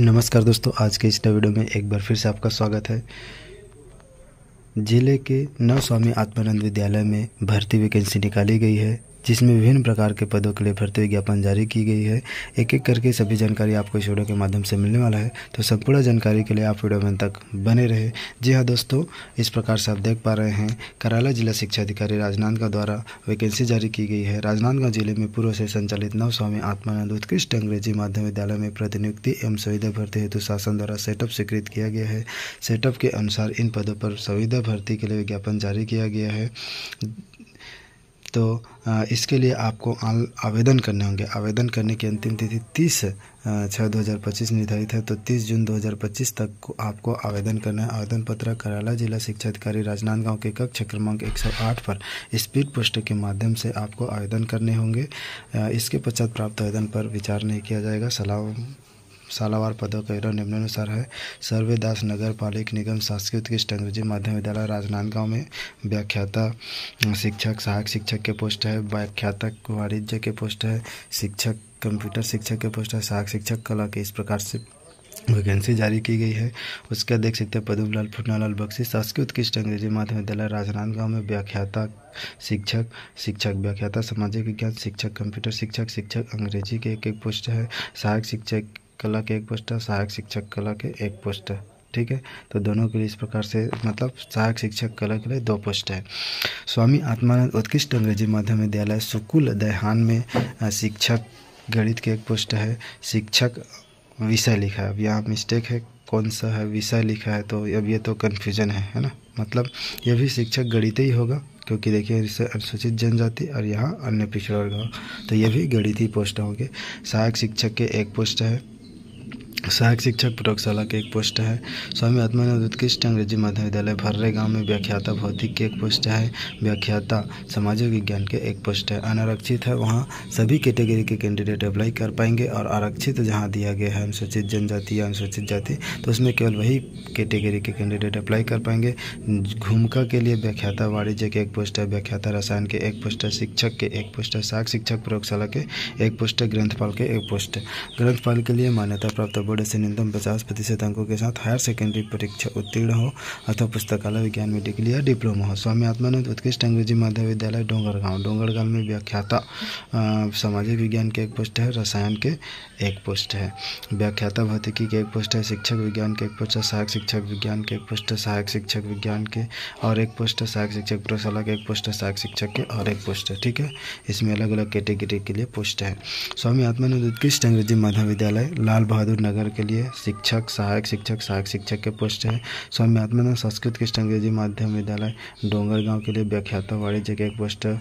नमस्कार दोस्तों, आज के इस वीडियो में एक बार फिर से आपका स्वागत है। जिले के नव स्वामी आत्मानंद विद्यालय में भर्ती वैकेंसी निकाली गई है, जिसमें विभिन्न प्रकार के पदों के लिए भर्ती विज्ञापन जारी की गई है। एक एक करके सभी जानकारी आपको इस वीडियो के माध्यम से मिलने वाला है, तो संपूर्ण जानकारी के लिए आप वीडियो में अंत तक बने रहे। जी हाँ दोस्तों, इस प्रकार से आप देख पा रहे हैं, कराला जिला शिक्षा अधिकारी राजनांदगांव द्वारा वैकेंसी जारी की गई है। राजनांदगांव जिले में पूर्व से संचालित नव स्वामी आत्मानंद उत्कृष्ट अंग्रेजी माध्यम विद्यालय में प्रतिनियुक्ति एवं संविदा भर्ती हेतु शासन द्वारा सेटअप स्वीकृत किया गया है। सेटअप के अनुसार इन पदों पर संविदा भर्ती के लिए विज्ञापन जारी किया गया है। तो इसके लिए आपको आवेदन करने होंगे। आवेदन करने की अंतिम तिथि 30/6/2025 निर्धारित है, तो 30 जून 2025 तक को आपको आवेदन करना है। आवेदन पत्र कराला जिला शिक्षा अधिकारी राजनांदगांव के कक्ष क्रमांक 108 पर स्पीड पोस्ट के माध्यम से आपको आवेदन करने होंगे। इसके पश्चात प्राप्त आवेदन पर विचार नहीं किया जाएगा। सालावार पदों का एवं निम्नानुसार है। सर्वे दास नगर पालिक निगम शासकीय उत्कृष्ट अंग्रेजी माध्यम विद्यालय राजनांदगांव में व्याख्याता शिक्षक, सहायक शिक्षक के पोस्ट है। व्याख्याता वाणिज्य के पोस्ट है। शिक्षक कंप्यूटर शिक्षक के पोस्ट है। सहायक शिक्षक कला के इस प्रकार से वैकेंसी जारी की गई है। उसका देख सकते हैं पदम लाल फुटनालाल बख्शी शासकीय उत्कृष्ट अंग्रेजी माध्यम विद्यालय राजनांदगांव में व्याख्याता शिक्षक व्याख्याता सामाजिक विज्ञान शिक्षक, कंप्यूटर शिक्षक, शिक्षक अंग्रेजी के एक पोस्ट है। सहायक शिक्षक कला के एक पोस्ट है। सहायक शिक्षक कला के एक पोस्ट है। ठीक है, तो दोनों के लिए इस प्रकार से मतलब सहायक शिक्षक कला के लिए 2 पोस्ट है। स्वामी आत्मानंद उत्कृष्ट अंग्रेजी माध्यम विद्यालय सुकुल दैहान में शिक्षक गणित के एक पोस्ट है। शिक्षक विषय लिखा है, अब यहाँ मिस्टेक है, कौन सा है विषय लिखा है, तो अब ये तो कन्फ्यूजन है ना। मतलब ये भी शिक्षक गणित ही होगा, क्योंकि देखिए इससे अनुसूचित जनजाति और यहाँ अन्य पिछड़ा वर्ग, तो ये भी गणित ही पोस्ट होंगे। सहायक शिक्षक के एक पोस्ट है। सहायक शिक्षक प्रयोगशाला के एक पोस्ट है। स्वामी आत्मानंद उत्कृष्ट अंग्रेजी माध्यम विद्यालय भर्रे गांव में व्याख्याता भौतिक के एक पोस्ट है। व्याख्याता सामाजिक विज्ञान के एक पोस्ट है। अनारक्षित है, वहाँ सभी कैटेगरी के कैंडिडेट अप्लाई कर पाएंगे, और आरक्षित जहाँ दिया गया है अनुसूचित जनजाति या अनुसूचित जाति, तो उसमें केवल वही कैटेगरी के कैंडिडेट अप्लाई कर पाएंगे। घूमका के लिए व्याख्याता वाणिज्य के एक पोस्ट है। व्याख्याता रसायन के एक पोस्ट है। शिक्षक के एक पोस्ट है। सहायक शिक्षक प्रयोगशाला के एक पोस्ट है। ग्रंथपाल के एक पोस्ट है। ग्रंथपाल के लिए मान्यता प्राप्त बोर्ड से न्यूनतम 50% अंकों के साथ हायर सेकेंडरी परीक्षा उत्तीर्ण हो अथवा पुस्तकालय विज्ञान में डिग्री या डिप्लोमा हो। स्वामी आत्मानंद उत्कृष्ट अंग्रेजी माध्यम विद्यालय डोंगरगांव में व्याख्याता सामाजिक विज्ञान के एक पोस्ट है। रसायन के एक पोस्ट है। व्याख्याता भौतिकी के एक पोस्ट है। शिक्षक विज्ञान के एक पोस्ट है। सहायक शिक्षक विज्ञान के एक पोस्ट है। सहायक शिक्षक विज्ञान के और एक पोस्ट है। सहायक शिक्षक प्रयोगशाला के एक पोस्ट है। सहायक शिक्षक के और एक पोस्ट है। ठीक है, इसमें अलग अलग कैटेगरी के लिए पोस्ट है। स्वामी आत्मानंद उत्कृष्ट अंग्रेजी माध्यम विद्यालय लाल बहादुर नगर के लिए शिक्षक, सहायक शिक्षक के पोस्ट है। स्वामी आत्मानंद संस्कृत उत्कृष्ट अंग्रेजी माध्यम विद्यालय डोंगरगांव के लिए व्याख्याता वाणिज्य के एक पोस्ट है।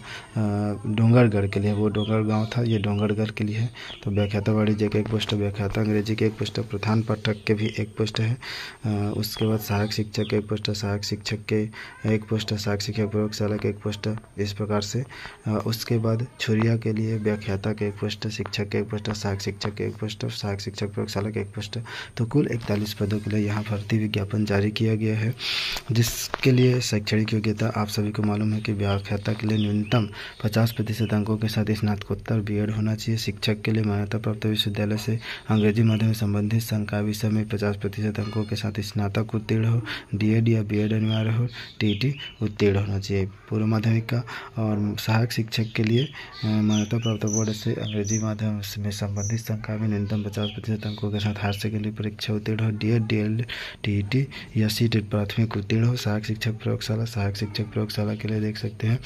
डोंगरगढ़ के लिए, वो डोंगरगांव था, ये डोंगरगढ़ के लिए है, तो व्याख्याता वाणिज्य के एक पोस्ट है। व्याख्याता अंग्रेजी के एक पोस्ट है। प्रधान पाठक के भी एक पोस्ट है। उसके बाद सहायक शिक्षक के एक पोस्ट है। सहायक शिक्षक के एक पोस्ट है। सहायक शिक्षक प्रयोगशाला के एक पोस्ट है। इस प्रकार से उसके बाद छुरिया के लिए व्याख्याता के एक पोस्ट है। शिक्षक के एक पोस्ट है। सहायक शिक्षक के एक पोस्ट है। सहायक शिक्षक प्रयोगशाला के एक पोस्ट है। तो कुल 41 पदों के लिए यहाँ भर्ती विज्ञापन जारी किया गया है, जिसके लिए शैक्षणिक योग्यता आप सभी को मालूम है कि व्याख्याता के लिए न्यूनतम 50% अंकों के साथ स्नातकोत्तर बीएड होना चाहिए। शिक्षक के लिए मान्यता प्राप्त विश्वविद्यालय से अंग्रेजी माध्यम से संबंधित संकाय विषय में 50% अंकों के साथ स्नातक उत्तीर्ण हो। डीएड या बीएड अनिवार्य हो। टीईटी उत्तीर्ण होना चाहिए पूर्व माध्यमिक का। और सहायक शिक्षक के लिए मान्यता प्राप्त बोर्ड से अंग्रेजी माध्यम में संबंधित संकाय में न्यूनतम 50% अंकों के साथ हायर सेकेंडरी परीक्षा उत्तीर्ण हो। डीएड, डीएलएड, टीईटी या सीटेट प्राथमिक उत्तीर्ण हो। सहायक शिक्षक प्रयोगशाला के लिए देख सकते हैं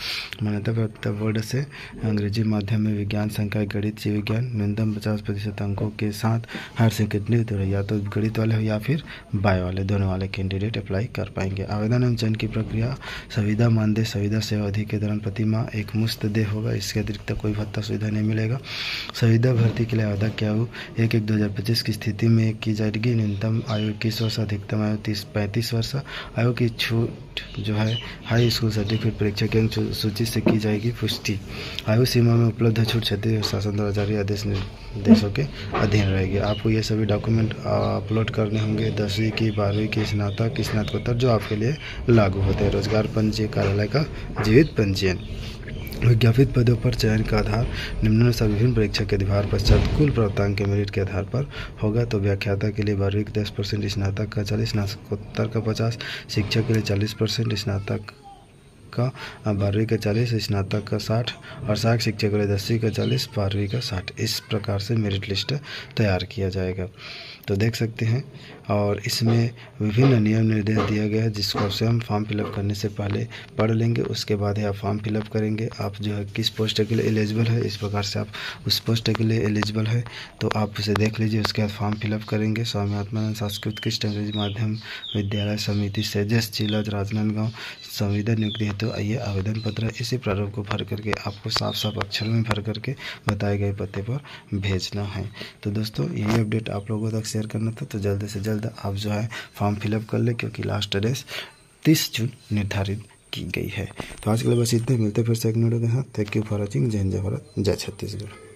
मान्यता प्राप्त बोर्ड से अंग्रेजी माध्यम में विज्ञान, संकाय, गणित, जीव विज्ञान न्यूनतम 50% अंकों के साथ हायर सेकेंडरी उत्तीर्ण, या तो गणित वाले हो या फिर बायो वाले, दोनों वाले कैंडिडेट अप्लाई कर पाएंगे। आवेदन एवं चयन की प्रक्रिया संविदा मानदेय संविदा सेवा अवधि के दौरान प्रति माह एक मुश्त देय होगा। इसके अतिरिक्त कोई भत्ता सुविधा नहीं मिलेगा। संविदा भर्ती के लिए आवेदन क्या हो 1/1/2025 की स्थिति में की जाएगी। न्यूनतम आयु 21 वर्ष, अधिकतम आयु 35 वर्ष। आयु की छूट जो है हाई स्कूल सर्टिफिकेट परीक्षा के अंक सूची से की जाएगी पुष्टि। आयु सीमा में उपलब्ध छूट छत्तीसगढ़ शासन द्वारा जारी आदेश निर्देशों के अधीन रहेगी। आपको ये सभी डॉक्यूमेंट अपलोड करने होंगे, 10वीं की, 12वीं की, स्नातकोत्तर जो आपके लिए लागू होते हैं। रोजगार पंजीयन कार्यालय का जीवित पंजीयन। विज्ञापित पदों पर चयन का आधार निम्नानुसार विभिन्न परीक्षा के आधार पश्चात कुल प्राप्तांक के मेरिट के आधार पर होगा। तो व्याख्याता के लिए 12वीं का 10%, स्नातक का 40%, स्नातकोत्तर का 50%, शिक्षक के लिए 40%, स्नातक का 12वीं का 40%, स्नातक का 60% और सहायक शिक्षक के लिए 10वीं का 40%, 12वीं का 60%। इस प्रकार से मेरिट लिस्ट तैयार किया जाएगा। तो देख सकते हैं, और इसमें विभिन्न नियम निर्देश दिया गया है जिसको आप स्वयं फॉर्म फिलअप करने से पहले पढ़ लेंगे। उसके बाद ही आप फॉर्म फिलअप करेंगे। आप जो है किस पोस्ट के लिए एलिजिबल है, इस प्रकार से आप उस पोस्ट के लिए एलिजिबल है तो आप उसे देख लीजिए। उसके बाद फॉर्म फिलअप करेंगे। स्वामी आत्मानंद सांस्कृतिक अंग्रेजी माध्यम विद्यालय समिति सेजस जिला राजनांदगांव संविदा नियुक्ति हेतु आइए आवेदन पत्र इसी प्रारूप को भर करके आपको साफ साफ अक्षर में भर करके बताए गए पते पर भेजना है। तो दोस्तों यही अपडेट आप लोगों तक शेयर करना था। तो जल्द से जल्द आप जो है फॉर्म फिलअप कर ले, क्योंकि लास्ट डेट 30 जून निर्धारित की गई है। तो आज के लिए बस इतना, मिलते फिर से एक वीडियो के साथ। Thank you for watching. जय हिंद, जय भारत, जय छत्तीसगढ़।